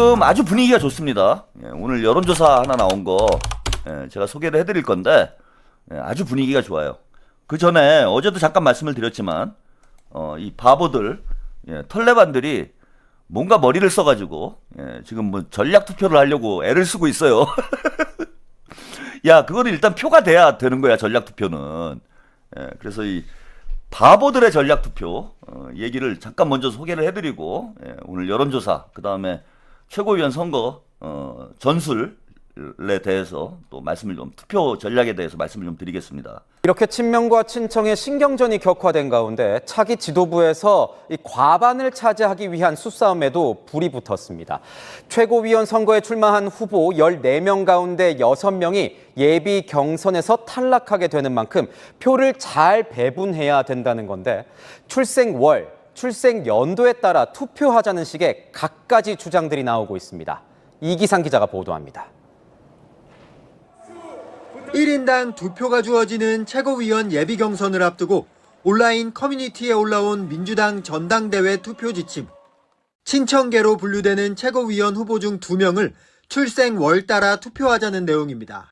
지금 아주 분위기가 좋습니다. 오늘 여론조사 하나 나온 거 제가 소개를 해드릴 건데 아주 분위기가 좋아요. 그 전에 어제도 잠깐 말씀을 드렸지만 이 바보들 털레반들이 뭔가 머리를 써가지고 지금 뭐 전략 투표를 하려고 애를 쓰고 있어요. 야, 그거는 일단 표가 돼야 되는 거야, 전략 투표는. 그래서 이 바보들의 전략 투표 얘기를 잠깐 먼저 소개를 해드리고 오늘 여론조사 그 다음에 최고위원 선거 전술에 대해서 또 말씀을 좀 투표 전략에 대해서 말씀을 좀 드리겠습니다. 이렇게 친명과 친청의 신경전이 격화된 가운데 차기 지도부에서 이 과반을 차지하기 위한 수싸움에도 불이 붙었습니다. 최고위원 선거에 출마한 후보 14명 가운데 6명이 예비 경선에서 탈락하게 되는 만큼 표를 잘 배분해야 된다는 건데 출생월, 출생연도에 따라 투표하자는 식의 갖가지 주장들이 나오고 있습니다. 이기상 기자가 보도합니다. 1인당 2표가 주어지는 최고위원 예비경선을 앞두고 온라인 커뮤니티에 올라온 민주당 전당대회 투표 지침. 친청계로 분류되는 최고위원 후보 중 2명을 출생월 따라 투표하자는 내용입니다.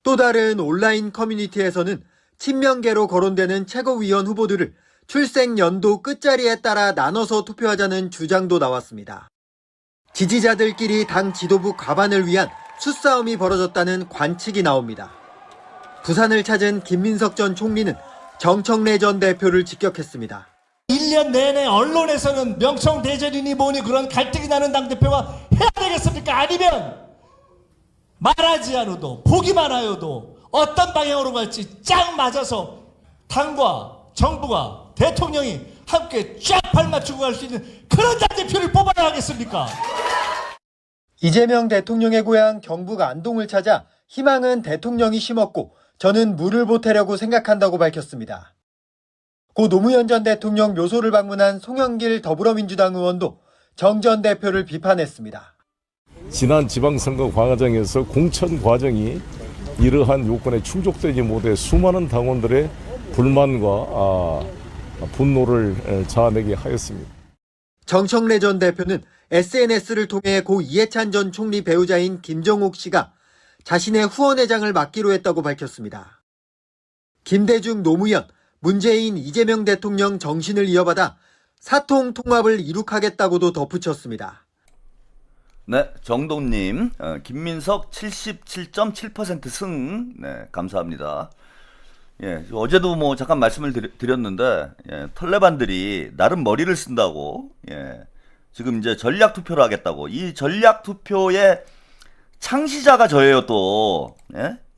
또 다른 온라인 커뮤니티에서는 친명계로 거론되는 최고위원 후보들을 출생연도 끝자리에 따라 나눠서 투표하자는 주장도 나왔습니다. 지지자들끼리 당 지도부 과반을 위한 수싸움이 벌어졌다는 관측이 나옵니다. 부산을 찾은 김민석 전 총리는 정청래 전 대표를 직격했습니다. 1년 내내 언론에서는 명청대전이니 뭐니 그런 갈등이 나는 당대표가 해야 되겠습니까? 아니면 말하지 않아도 보기만 하여도 어떤 방향으로 갈지 쫙 맞아서 당과 정부가 대통령이 함께 쫙 발맞추고 갈 수 있는 그런 당대표를 뽑아야 하겠습니까? 이재명 대통령의 고향 경북 안동을 찾아 희망은 대통령이 심었고 저는 물을 보태려고 생각한다고 밝혔습니다. 고 노무현 전 대통령 묘소를 방문한 송영길 더불어민주당 의원도 정 전 대표를 비판했습니다. 지난 지방선거 과정에서 공천 과정이 이러한 요건에 충족되지 못해 수많은 당원들의 불만과 분노를 자아내게 하였습니다. 정청래 전 대표는 SNS를 통해 고 이해찬 전 총리 배우자인 김정옥 씨가 자신의 후원회장을 맡기로 했다고 밝혔습니다. 김대중 노무현, 문재인 이재명 대통령 정신을 이어받아 사통 통합을 이룩하겠다고도 덧붙였습니다. 네, 정동님, 김민석 77.7% 승, 네, 감사합니다. 예, 어제도 뭐 잠깐 말씀을 드렸는데, 털레반들이 나름 머리를 쓴다고, 지금 이제 전략 투표를 하겠다고, 이 전략 투표의 창시자가 저예요, 또.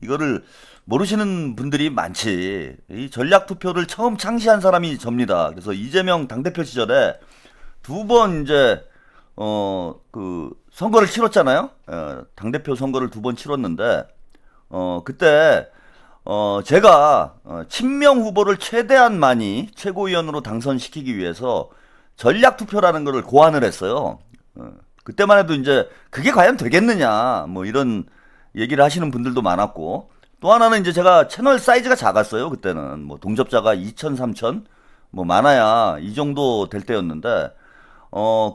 이거를 모르시는 분들이 많지. 이 전략 투표를 처음 창시한 사람이 접니다. 그래서 이재명 당대표 시절에 2번 이제, 선거를 치렀잖아요. 당대표 선거를 2번 치렀는데, 그때, 제가, 친명 후보를 최대한 많이 최고위원으로 당선시키기 위해서 전략 투표라는 거를 고안을 했어요. 그때만 해도 이제 그게 과연 되겠느냐, 뭐 이런 얘기를 하시는 분들도 많았고, 또 하나는 이제 제가 채널 사이즈가 작았어요. 그때는 뭐 동접자가 2,000, 3,000, 뭐 많아야 이 정도 될 때였는데,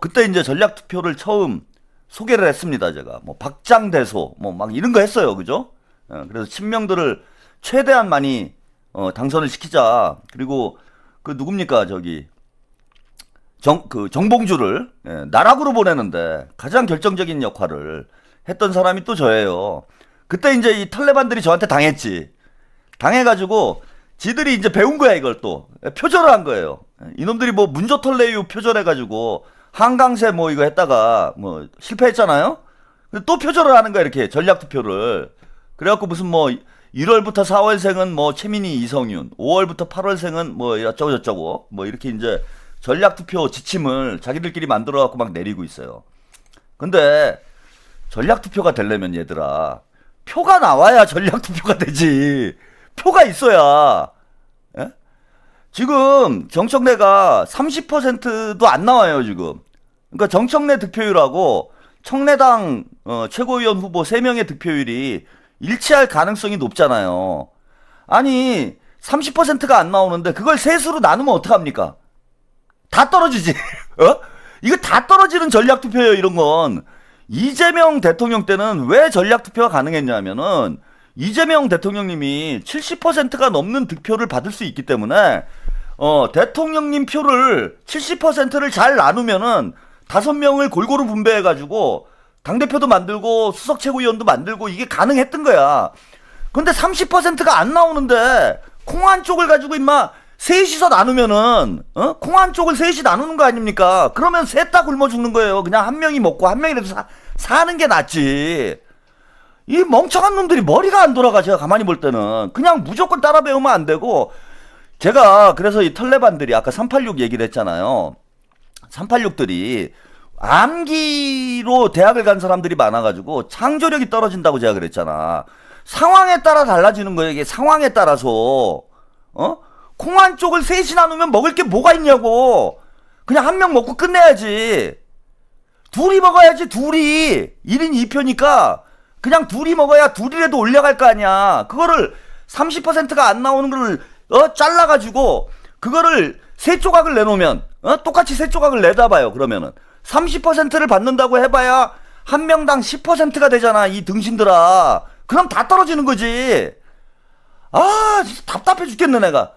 그때 이제 전략 투표를 처음 소개를 했습니다. 제가 뭐 박장대소 뭐 막 이런 거 했어요. 그죠? 그래서 친명들을 최대한 많이 당선을 시키자. 그리고 그 누굽니까? 저기 정봉주를 나락으로 보내는데 가장 결정적인 역할을 했던 사람이 또 저예요. 그때 이제 이 탈레반들이 저한테 당했지. 당해가지고 지들이 이제 배운 거야, 이걸 또. 표절을 한 거예요. 이놈들이 뭐 문조털레유 표절해가지고 한강세 뭐 이거 했다가 뭐 실패했잖아요? 또 표절을 하는 거야, 이렇게 전략투표를. 그래갖고 무슨 뭐 1월부터 4월생은 뭐 최민희 이성윤, 5월부터 8월생은 뭐 어쩌고저쩌고 뭐 이렇게 이제 전략투표 지침을 자기들끼리 만들어갖고 막 내리고 있어요. 근데 전략투표가 되려면 얘들아, 표가 나와야 전략투표가 되지. 표가 있어야. 예? 지금 정청래가 30%도 안 나와요, 지금. 그러니까 정청래 득표율하고 청래당 최고위원 후보 3명의 득표율이 일치할 가능성이 높잖아요. 아니 30%가 안 나오는데 그걸 셋으로 나누면 어떡합니까? 다 떨어지지. 이거 다 떨어지는 전략투표예요, 이런 건. 이재명 대통령 때는 왜 전략 투표가 가능했냐면은 이재명 대통령님이 70%가 넘는 득표를 받을 수 있기 때문에 대통령님 표를 70%를 잘 나누면은 5명을 골고루 분배해가지고 당대표도 만들고 수석 최고위원도 만들고 이게 가능했던 거야. 근데 30%가 안 나오는데 콩 한 쪽을 가지고 임마 셋이서 나누면은 콩 한 쪽을 셋이 나누는 거 아닙니까? 그러면 셋 다 굶어 죽는 거예요. 그냥 한 명이 먹고 한 명이라도 사는 게 낫지. 이 멍청한 놈들이 머리가 안 돌아가. 제가 가만히 볼 때는 그냥 무조건 따라 배우면 안 되고, 제가 그래서 이 털레반들이 아까 386 얘기를 했잖아요. 386들이 암기로 대학을 간 사람들이 많아가지고 창조력이 떨어진다고 제가 그랬잖아. 상황에 따라 달라지는 거예요. 이게 상황에 따라서 콩 한 쪽을 셋이 나누면 먹을 게 뭐가 있냐고. 그냥 한 명 먹고 끝내야지. 둘이 먹어야지. 둘이 1인 2표니까 그냥 둘이 먹어야 둘이라도 올라갈 거 아니야. 그거를 30%가 안 나오는 거를 잘라가지고 그거를 세 조각을 내놓으면 똑같이 세 조각을 내다봐요. 그러면은 30%를 받는다고 해봐야 한 명당 10%가 되잖아. 이 등신들아. 그럼 다 떨어지는 거지. 아 진짜 답답해 죽겠네 내가.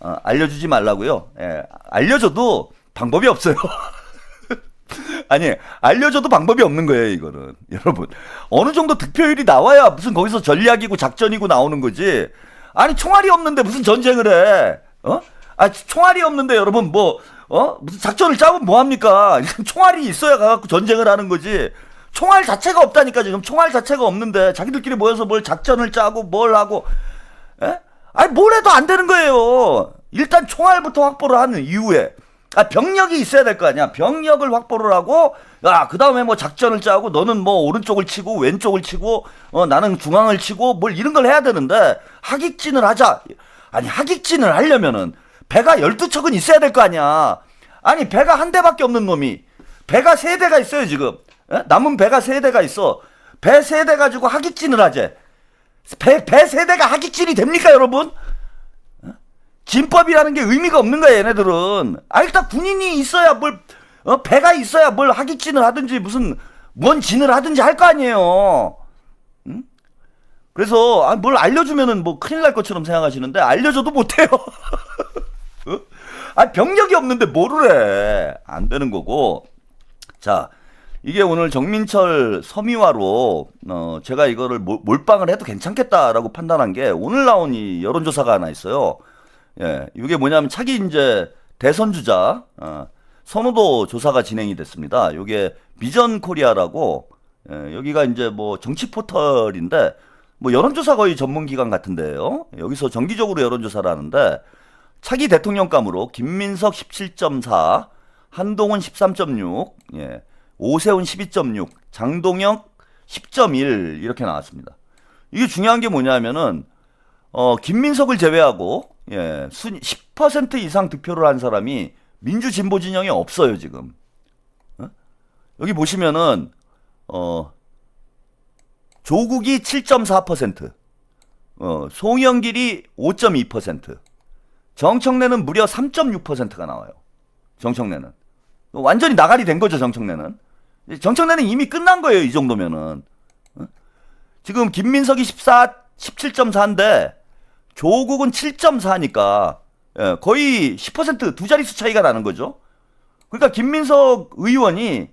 알려주지 말라고요. 예, 알려줘도 방법이 없어요. 아니 알려줘도 방법이 없는 거예요. 이거는 여러분 어느 정도 득표율이 나와야 무슨 거기서 전략이고 작전이고 나오는 거지. 아니 총알이 없는데 무슨 전쟁을 해? 총알이 없는데 여러분 무슨 작전을 짜고 뭐 합니까? 총알이 있어야 가갖고 전쟁을 하는 거지. 총알 자체가 없다니까. 지금 총알 자체가 없는데 자기들끼리 모여서 뭘 작전을 짜고 뭘 하고, 에? 아니 뭘 해도 안 되는 거예요. 일단 총알부터 확보를 하는 이후에 병력이 있어야 될 거 아니야. 병력을 확보를 하고, 그 다음에 뭐 작전을 짜고, 너는 뭐 오른쪽을 치고 왼쪽을 치고, 나는 중앙을 치고 뭘 이런 걸 해야 되는데 하객진을 하자. 아니 하객진을 하려면은 배가 12척은 있어야 될 거 아니야. 아니 배가 한 대밖에 없는 놈이 배가 3대가 있어요 지금. 남은 배가 3대가 있어. 배 3대 가지고 하객진을 하재. 배 3대가 하객진이 됩니까 여러분? 진법이라는 게 의미가 없는 거야 얘네들은. 일단 군인이 있어야 뭘 배가 있어야 뭘 하객진을 하든지 무슨 뭔 진을 하든지 할 거 아니에요. 응? 그래서 뭘 알려주면은 뭐 큰일 날 것처럼 생각하시는데 알려줘도 못해요. 병력이 없는데 뭐를 해. 안 되는 거고. 자, 이게 오늘 정민철 섬유화로 제가 이거를 몰빵을 해도 괜찮겠다라고 판단한 게 오늘 나온 이 여론조사가 하나 있어요. 예, 이게 뭐냐면 차기 이제 대선 주자 선호도 조사가 진행이 됐습니다. 이게 비전 코리아라고, 여기가 이제 뭐 정치 포털인데 뭐 여론조사 거의 전문 기관 같은데요. 여기서 정기적으로 여론조사를 하는데 차기 대통령감으로 김민석 17.4, 한동훈 13.6, 예, 오세훈 12.6, 장동혁 10.1 이렇게 나왔습니다. 이게 중요한 게 뭐냐면은 김민석을 제외하고 10% 이상 득표를 한 사람이 민주진보 진영에 없어요 지금. 여기 보시면은 조국이 7.4%, 송영길이 5.2%, 정청래는 무려 3.6%가 나와요. 정청래는 완전히 나가리 된 거죠. 정청래는 이미 끝난 거예요. 이 정도면은. 지금 김민석이 17.4인데 조국은 7.4니까 거의 10% 두 자릿수 차이가 나는 거죠. 그러니까 김민석 의원이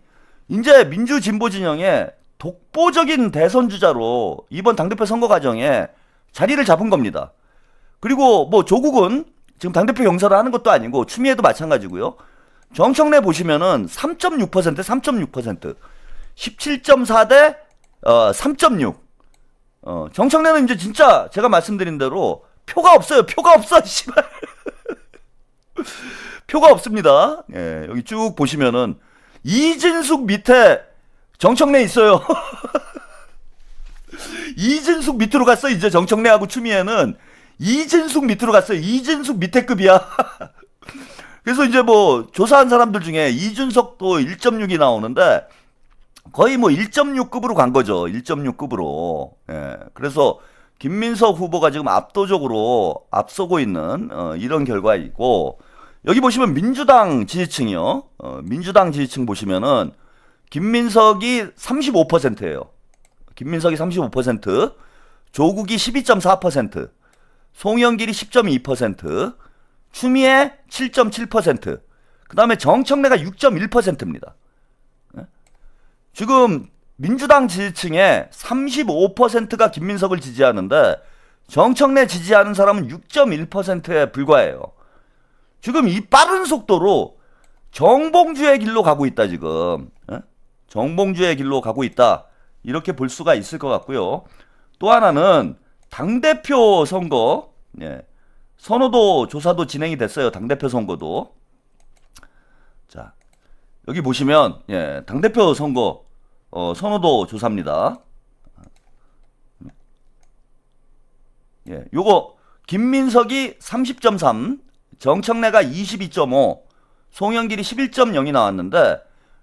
이제 민주진보 진영의 독보적인 대선 주자로 이번 당대표 선거 과정에 자리를 잡은 겁니다. 그리고 뭐 조국은 지금 당대표 경선을 하는 것도 아니고 추미애도 마찬가지고요. 정청래 보시면은 3.6%, 3.6%, 17.4 대 3.6. 정청래는 이제 진짜 제가 말씀드린 대로 표가 없어요. 표가 없어, 씨발. 표가 없습니다. 예, 여기 쭉 보시면은 이진숙 밑에 정청래 있어요. 이진숙 밑으로 갔어. 이제 정청래하고 추미애는 이진숙 밑으로 갔어요. 이진숙 밑에 급이야. 그래서 이제 뭐 조사한 사람들 중에 이준석도 1.6이 나오는데 거의 뭐 1.6급으로 간 거죠. 1.6급으로. 예. 그래서 김민석 후보가 지금 압도적으로 앞서고 있는 이런 결과이고, 여기 보시면 민주당 지지층이요. 민주당 지지층 보시면은 김민석이 35%예요. 김민석이 35%, 조국이 12.4%, 송영길이 10.2%, 추미애 7.7%, 그 다음에 정청래가 6.1%입니다. 지금 민주당 지지층의 35%가 김민석을 지지하는데 정청래 지지하는 사람은 6.1%에 불과해요. 지금 이 빠른 속도로 정봉주의 길로 가고 있다 지금. 정봉주의 길로 가고 있다. 이렇게 볼 수가 있을 것 같고요. 또 하나는 당대표 선거, 선호도 조사도 진행이 됐어요. 당대표 선거도. 자, 여기 보시면 당대표 선거 선호도 조사입니다. 요거 김민석이 30.3, 정청래가 22.5, 송영길이 11.0이 나왔는데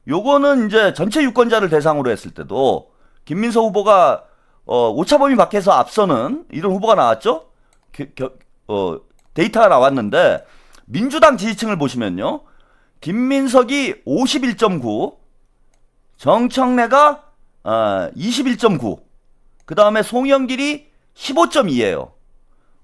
요거는 이제 전체 유권자를 대상으로 했을 때도 김민석 후보가 오차범위 밖에서 앞서는 이런 후보가 나왔죠. 데이터가 나왔는데 민주당 지지층을 보시면요. 김민석이 51.9, 정청래가 21.9, 그 다음에 송영길이 15.2예요.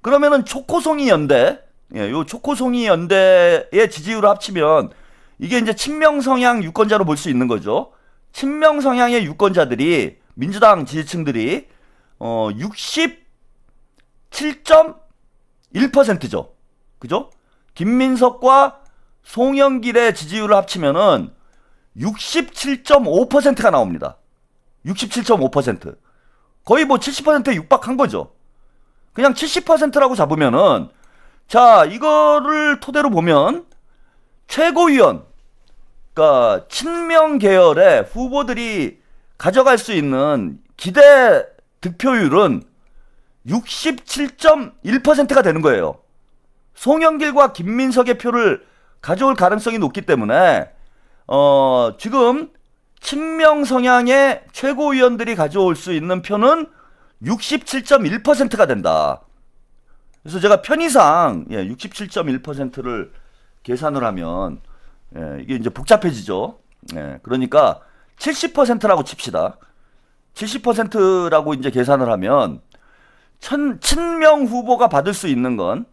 그러면은 초코송이 연대, 요 초코송이 연대의 지지율을 합치면 이게 이제 친명 성향 유권자로 볼 수 있는 거죠. 친명 성향의 유권자들이 민주당 지지층들이 67.1%죠. 그죠? 김민석과 송영길의 지지율을 합치면은 67.5%가 나옵니다. 67.5%. 거의 뭐 70%에 육박한 거죠. 그냥 70%라고 잡으면은, 자, 이거를 토대로 보면 최고위원, 그러니까 친명 계열의 후보들이 가져갈 수 있는 기대 득표율은 67.1%가 되는 거예요. 송영길과 김민석의 표를 가져올 가능성이 높기 때문에 지금 친명 성향의 최고위원들이 가져올 수 있는 표는 67.1%가 된다. 그래서 제가 편의상 67.1%를 계산을 하면 이게 이제 복잡해지죠. 그러니까 70%라고 칩시다. 70%라고 이제 계산을 하면 친명 후보가 받을 수 있는 건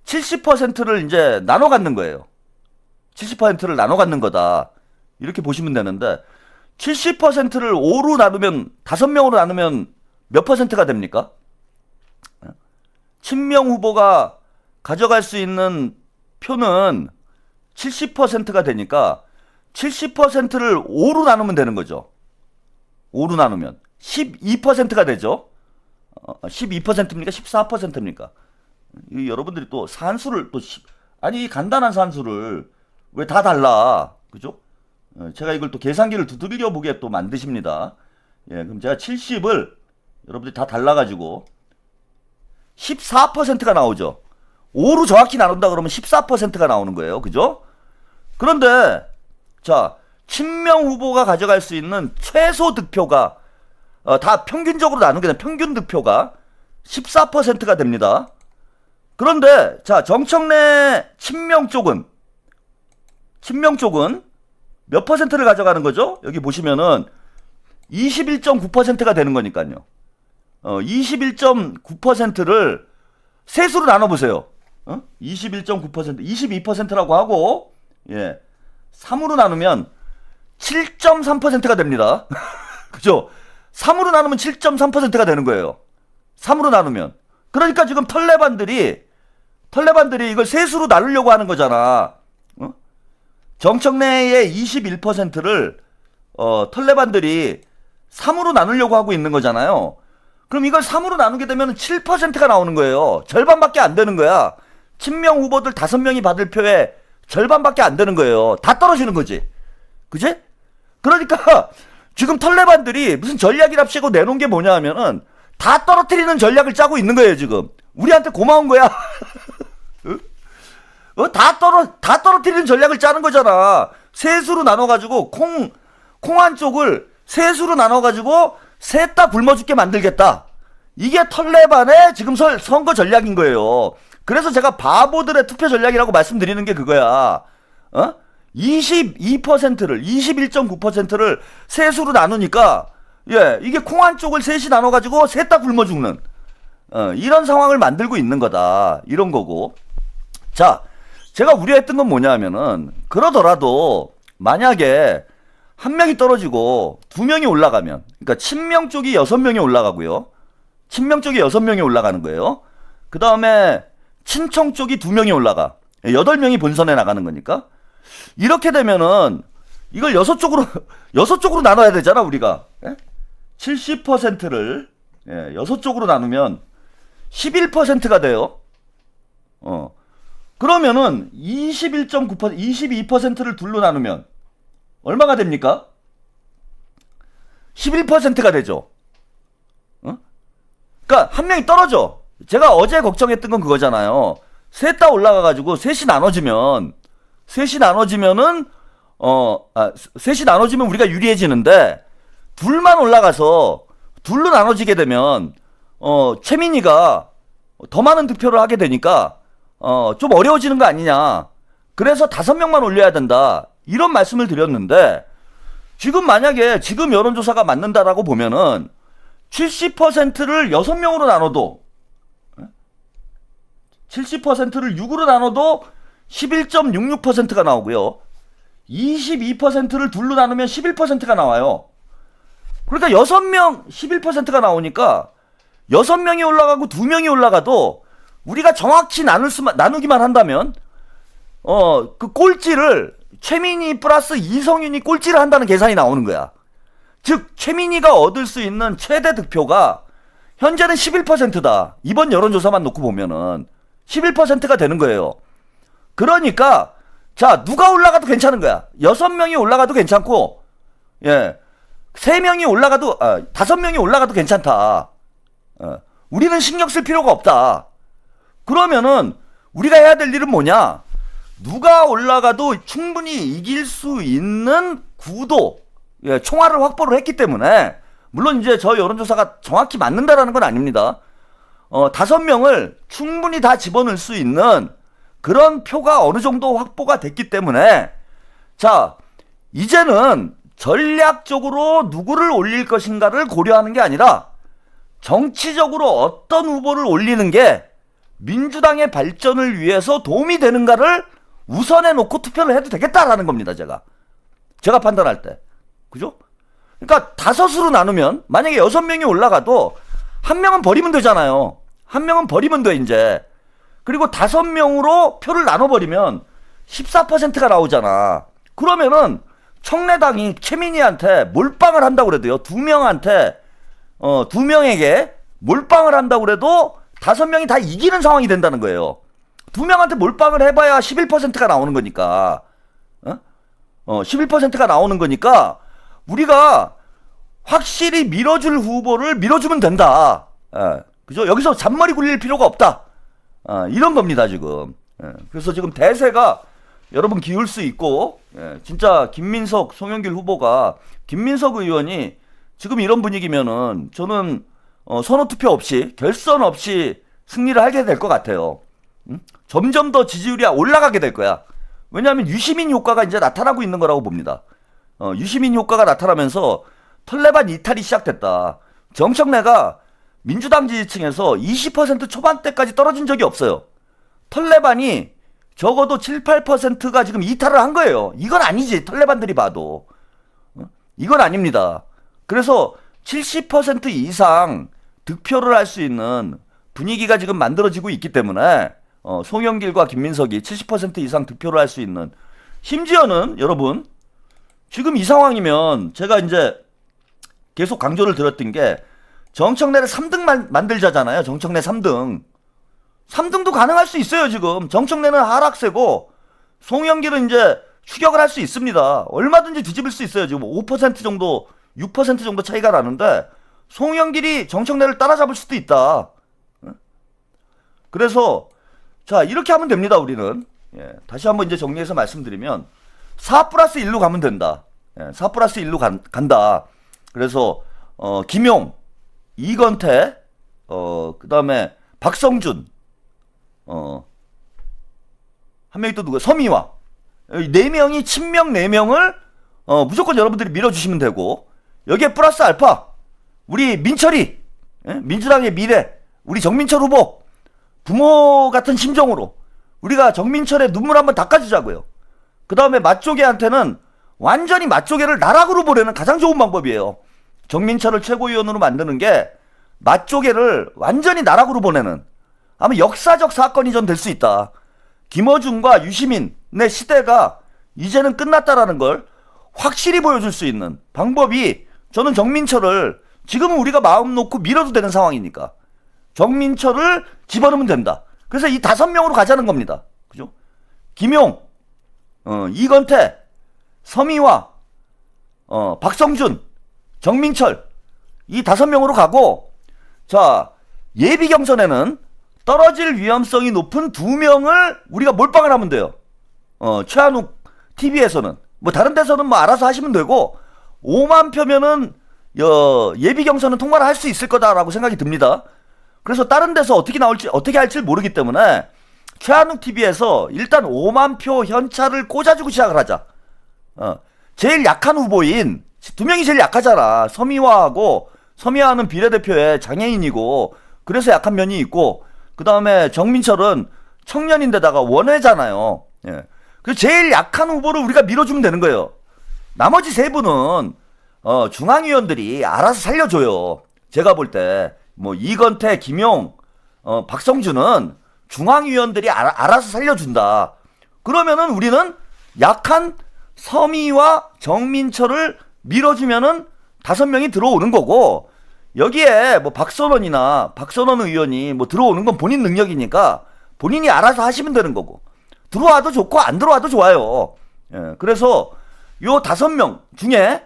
70%를 이제 나눠 갖는 거예요. 70%를 나눠 갖는 거다. 이렇게 보시면 되는데 70%를 5로 나누면 5명으로 나누면 몇 퍼센트가 됩니까? 친명 후보가 가져갈 수 있는 표는 70%가 되니까 70%를 5로 나누면 되는 거죠. 5로 나누면 12%가 되죠. 12%입니까? 14%입니까? 여러분들이 또 산수를 또 아니 간단한 산수를 왜 다 달라? 그죠? 제가 이걸 또 계산기를 두들겨 보게 또 만드십니다. 그럼 제가 70을 여러분들이 다 달라가지고 14%가 나오죠. 5로 정확히 나눈다 그러면 14%가 나오는 거예요. 그죠? 그런데 자, 친명 후보가 가져갈 수 있는 최소 득표가 다 평균적으로 나누게 되면 평균 득표가 14%가 됩니다. 그런데 자, 정청래 친명 쪽은 몇 퍼센트를 가져가는 거죠? 여기 보시면은 21.9%가 되는 거니까요. 21.9%를 셋으로 나눠보세요. 21.9%, 22%라고 하고, 3으로 나누면 7.3%가 됩니다. 그죠? 3으로 나누면 7.3%가 되는 거예요. 3으로 나누면. 그러니까 지금 털레반들이 이걸 셋으로 나누려고 하는 거잖아. 정청래의 21%를 털레반들이 3으로 나누려고 하고 있는 거잖아요. 그럼 이걸 3으로 나누게 되면 7%가 나오는 거예요. 절반밖에 안 되는 거야. 친명 후보들 5명이 받을 표의 절반밖에 안 되는 거예요. 다 떨어지는 거지. 그지? 그러니까 지금 털레반들이 무슨 전략이랍시고 내놓은 게 뭐냐 하면은 다 떨어뜨리는 전략을 짜고 있는 거예요, 지금. 우리한테 고마운 거야. 다 떨어뜨리는 전략을 짜는 거잖아. 셋으로 나눠가지고, 콩 한쪽을 셋으로 나눠가지고, 셋 다 굶어 죽게 만들겠다. 이게 털레반의 지금 선거 전략인 거예요. 그래서 제가 바보들의 투표 전략이라고 말씀드리는 게 그거야. 22%를 21.9%를 셋으로 나누니까 예, 이게 콩 한쪽을 셋이 나눠 가지고 셋 다 굶어 죽는 이런 상황을 만들고 있는 거다. 이런 거고. 자, 제가 우려했던 건 뭐냐면은 그러더라도 만약에 한 명이 떨어지고 두 명이 올라가면, 그러니까 친명 쪽이 6명이 올라가고요. 친명 쪽이 6명이 올라가는 거예요. 그 다음에 친청 쪽이 2명이 올라가. 8명이 본선에 나가는 거니까. 이렇게 되면은 이걸 6쪽으로 나눠야 되잖아, 우리가. 예? 70%를 6쪽으로 나누면 11%가 돼요. 그러면은 21.9%, 22%를 둘로 나누면 얼마가 됩니까? 11%가 되죠. 그러니까 한 명이 떨어져. 제가 어제 걱정했던 건 그거잖아요. 셋 다 올라가가지고 셋이 나눠지면은 셋이 나눠지면 우리가 유리해지는데 둘만 올라가서 둘로 나눠지게 되면 최민희가 더 많은 득표를 하게 되니까 좀 어려워지는 거 아니냐. 그래서 5명만 올려야 된다. 이런 말씀을 드렸는데 지금 만약에 지금 여론조사가 맞는다라고 보면은 70%를 6명으로 나눠도 70%를 6으로 나눠도 11.66%가 나오고요. 22%를 둘로 나누면 11%가 나와요. 그러니까 6명 11%가 나오니까 6명이 올라가고 2명이 올라가도 우리가 정확히 나누기만 한다면 그 꼴찌를 최민희 플러스 이성윤이 꼴찌를 한다는 계산이 나오는 거야. 즉 최민희가 얻을 수 있는 최대 득표가 현재는 11%다. 이번 여론조사만 놓고 보면은 11%가 되는 거예요. 그러니까 자, 누가 올라가도 괜찮은 거야. 6명이 올라가도 괜찮고, 예, 3명이 올라가도, 5명이 올라가도 괜찮다. 우리는 신경 쓸 필요가 없다. 그러면은 우리가 해야 될 일은 뭐냐? 누가 올라가도 충분히 이길 수 있는 구도, 예, 총알을 확보를 했기 때문에, 물론 이제 저 여론조사가 정확히 맞는다라는 건 아닙니다. 5명을 충분히 다 집어넣을 수 있는 그런 표가 어느 정도 확보가 됐기 때문에, 자, 이제는 전략적으로 누구를 올릴 것인가를 고려하는 게 아니라 정치적으로 어떤 후보를 올리는 게 민주당의 발전을 위해서 도움이 되는가를 우선해 놓고 투표를 해도 되겠다라는 겁니다, 제가 판단할 때. 그죠? 그러니까 5으로 나누면 만약에 6명이 올라가도 한 명은 버리면 되잖아요. 한 명은 버리면 돼, 이제. 그리고 5명으로 표를 나눠버리면 14%가 나오잖아. 그러면은 청래당이 최민희한테 몰빵을 한다고 그래도요. 2명한테 2명에게 몰빵을 한다고 그래도 5명이 다 이기는 상황이 된다는 거예요. 2명한테 몰빵을 해봐야 11%가 나오는 거니까. 11%가 나오는 거니까 우리가 확실히 밀어줄 후보를 밀어주면 된다. 그죠? 여기서 잔머리 굴릴 필요가 없다. 이런 겁니다, 지금. 그래서 지금 대세가 여러분 기울 수 있고, 진짜 김민석, 송영길 후보가, 김민석 의원이 지금 이런 분위기면은 저는 선호 투표 없이, 결선 없이 승리를 하게 될 것 같아요. 점점 더 지지율이 올라가게 될 거야. 왜냐하면 유시민 효과가 이제 나타나고 있는 거라고 봅니다. 유시민 효과가 나타나면서 털레반 이탈이 시작됐다. 정청래가 민주당 지지층에서 20% 초반대까지 떨어진 적이 없어요. 털레반이 적어도 7, 8%가 지금 이탈을 한 거예요. 이건 아니지, 털레반들이 봐도. 이건 아닙니다. 그래서 70% 이상 득표를 할 수 있는 분위기가 지금 만들어지고 있기 때문에 송영길과 김민석이 70% 이상 득표를 할 수 있는, 심지어는 여러분 지금 이 상황이면 제가 이제 계속 강조를 드렸던 게 정청래를 3등 만들자잖아요. 정청래 3등. 3등도 가능할 수 있어요, 지금. 정청래는 하락세고, 송영길은 이제 추격을 할 수 있습니다. 얼마든지 뒤집을 수 있어요. 지금 5% 정도, 6% 정도 차이가 나는데, 송영길이 정청래를 따라잡을 수도 있다. 그래서, 자, 이렇게 하면 됩니다, 우리는. 다시 한번 이제 정리해서 말씀드리면, 4+1로 가면 된다. 4+1로 간다. 그래서, 김용, 이건태, 그 다음에 박성준, 한 명이 또 누구야? 서미화. 4명이 친명 4명을 무조건 여러분들이 밀어주시면 되고, 여기에 플러스 알파 우리 민철이, 민주당의 미래, 우리 정민철 후보 부모 같은 심정으로 우리가 정민철의 눈물 한번 닦아주자고요. 그 다음에 맛조개한테는 완전히 맛조개를 나락으로 보내는 가장 좋은 방법이에요. 정민철을 최고위원으로 만드는 게 맛조개를 완전히 나락으로 보내는, 아마 역사적 사건이 전 될 수 있다. 김어준과 유시민의 시대가 이제는 끝났다라는 걸 확실히 보여줄 수 있는 방법이, 저는 정민철을 지금은 우리가 마음 놓고 밀어도 되는 상황이니까 정민철을 집어넣으면 된다. 그래서 이 5명으로 가자는 겁니다. 그죠? 김용, 이건태, 서미화, 박성준, 정민철, 이 5명으로 가고, 자, 예비 경선에는 떨어질 위험성이 높은 2명을 우리가 몰빵을 하면 돼요. 최한욱 TV에서는, 뭐 다른 데서는 뭐 알아서 하시면 되고, 5만 표면은 예비 경선은 통과를 할 수 있을 거다라고 생각이 듭니다. 그래서 다른 데서 어떻게 나올지, 어떻게 할지 모르기 때문에 최한욱 TV에서 일단 5만 표 현찰을 꽂아주고 시작을 하자. 제일 약한 후보인 2명이 제일 약하잖아. 서미화는 비례대표의 장애인이고 그래서 약한 면이 있고, 그 다음에 정민철은 청년인데다가 원외잖아요. 예. 그 제일 약한 후보를 우리가 밀어주면 되는 거예요. 나머지 3분은 중앙위원들이 알아서 살려줘요. 제가 볼 때 뭐 이건태, 김용, 박성준은 중앙위원들이 알아서 살려준다. 그러면은 우리는 약한 서미와 정민철을 밀어주면은 5명이 들어오는 거고, 여기에 뭐 박선원 의원이 뭐 들어오는 건 본인 능력이니까 본인이 알아서 하시면 되는 거고, 들어와도 좋고 안 들어와도 좋아요. 예, 그래서 요 5명 중에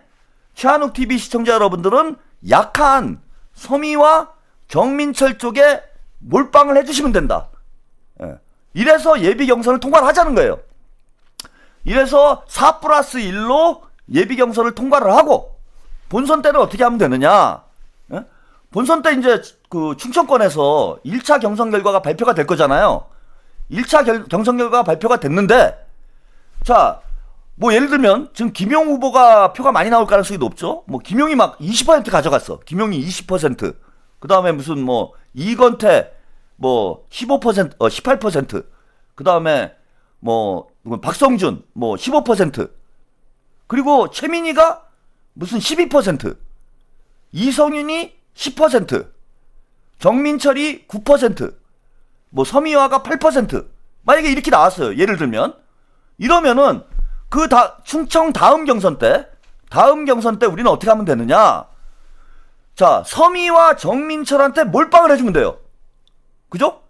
최한욱 TV 시청자 여러분들은 약한 서미와 정민철 쪽에 몰빵을 해주시면 된다. 예, 이래서 예비 경선을 통과를 하자는 거예요. 이래서 4+1로 예비 경선을 통과를 하고, 본선 때는 어떻게 하면 되느냐? 예? 본선 때 이제 그 충청권에서 1차 경선 결과가 발표가 될 거잖아요. 1차 경선 결과가 발표가 됐는데, 자, 뭐 예를 들면 지금 김용 후보가 표가 많이 나올 가능성이 높죠. 뭐 김용이 막 20% 가져갔어. 김용이 20%. 그 다음에 무슨 뭐 이건태 뭐 15%, 18%. 그 다음에 뭐 박성준 뭐 15%. 그리고 최민희가 무슨 12%. 이성윤이 10%. 정민철이 9%. 뭐 서미화가 8%. 만약에 이렇게 나왔어요. 예를 들면. 이러면은 충청 다음 경선 때 우리는 어떻게 하면 되느냐? 자, 서미와 정민철한테 몰빵을 해주면 돼요. 그죠?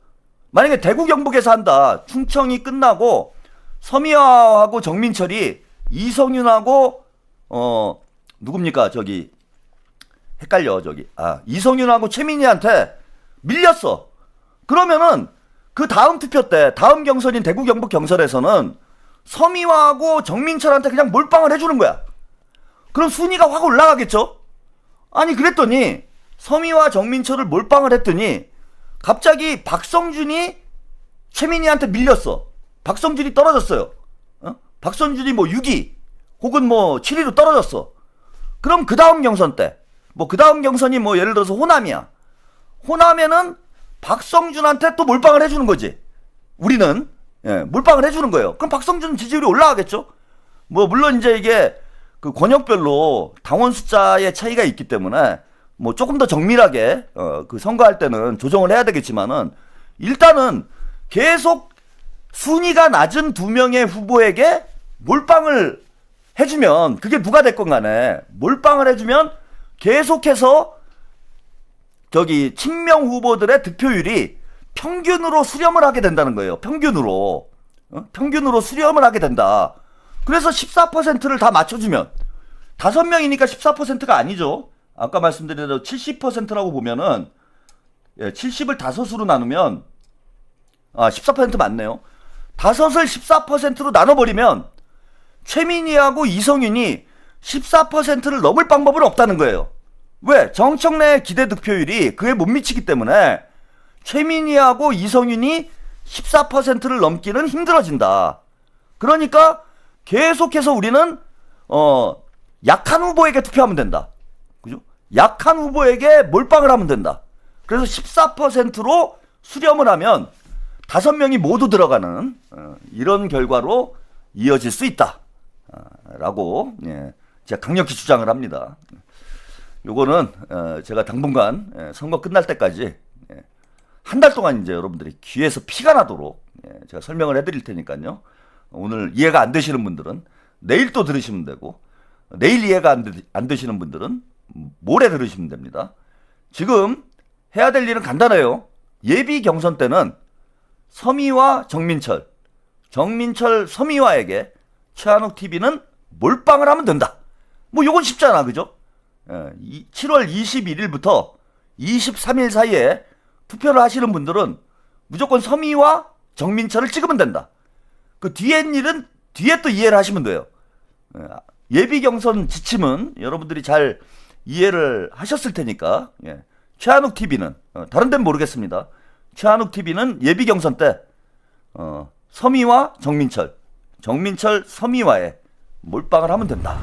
만약에 대구 경북에서 한다. 충청이 끝나고 서미화하고 정민철이 이성윤하고 누굽니까? 저기 헷갈려. 이성윤하고 최민희한테 밀렸어. 그러면은 그 다음 투표 때, 다음 경선인 대구 경북 경선에서는 서미화하고 정민철한테 그냥 몰빵을 해주는 거야. 그럼 순위가 확 올라가겠죠? 아니 그랬더니 서미화 정민철을 몰빵을 했더니 갑자기 박성준이 최민희한테 밀렸어. 박성준이 떨어졌어요. 박성준이 뭐 6위 혹은 뭐 7위로 떨어졌어. 그럼 그 다음 경선 때, 뭐 그 다음 경선이 뭐 예를 들어서 호남이야. 호남에는 박성준한테 또 몰빵을 해주는 거지. 우리는 몰빵을 해주는 거예요. 그럼 박성준 지지율이 올라가겠죠? 뭐 물론 이제 이게 그 권역별로 당원 숫자의 차이가 있기 때문에 뭐 조금 더 정밀하게 그 선거할 때는 조정을 해야 되겠지만은, 일단은 계속 순위가 낮은 2명의 후보에게 몰빵을 해주면, 그게 누가 됐건 간에 몰빵을 해주면 계속해서 저기 친명 후보들의 득표율이 평균으로 수렴을 하게 된다는 거예요. 평균으로 수렴을 하게 된다. 그래서 14%를 다 맞춰주면, 5명이니까 14%가 아니죠. 아까 말씀드린 대로 70%라고 보면은, 70을 5수로 나누면 14% 맞네요. 5을 14%로 나눠버리면 최민희하고 이성윤이 14%를 넘을 방법은 없다는 거예요. 왜? 정청래의 기대 득표율이 그에 못 미치기 때문에 최민희하고 이성윤이 14%를 넘기는 힘들어진다. 그러니까 계속해서 우리는 약한 후보에게 투표하면 된다. 그죠? 약한 후보에게 몰빵을 하면 된다. 그래서 14%로 수렴을 하면 5명이 모두 들어가는 이런 결과로 이어질 수 있다. 라고 제가 강력히 주장을 합니다. 요거는 제가 당분간 선거 끝날 때까지 한 달 동안 이제 여러분들이 귀에서 피가 나도록 제가 설명을 해드릴 테니까요. 오늘 이해가 안 되시는 분들은 내일 또 들으시면 되고, 내일 이해가 안 되시는 분들은 모레 들으시면 됩니다. 지금 해야 될 일은 간단해요. 예비 경선 때는 서미와 정민철, 서미와에게 최한욱 TV는 몰빵을 하면 된다. 뭐 요건 쉽잖아, 그죠? 7월 21일부터 23일 사이에 투표를 하시는 분들은 무조건 서미와 정민철을 찍으면 된다. 그 뒤에 일은 뒤에 또 이해를 하시면 돼요. 예비 경선 지침은 여러분들이 잘 이해를 하셨을 테니까, 최한욱 TV는 다른 데는 모르겠습니다. 최한욱 TV는 예비 경선 때 서미와 정민철, 서미와의 몰빵을 하면 된다.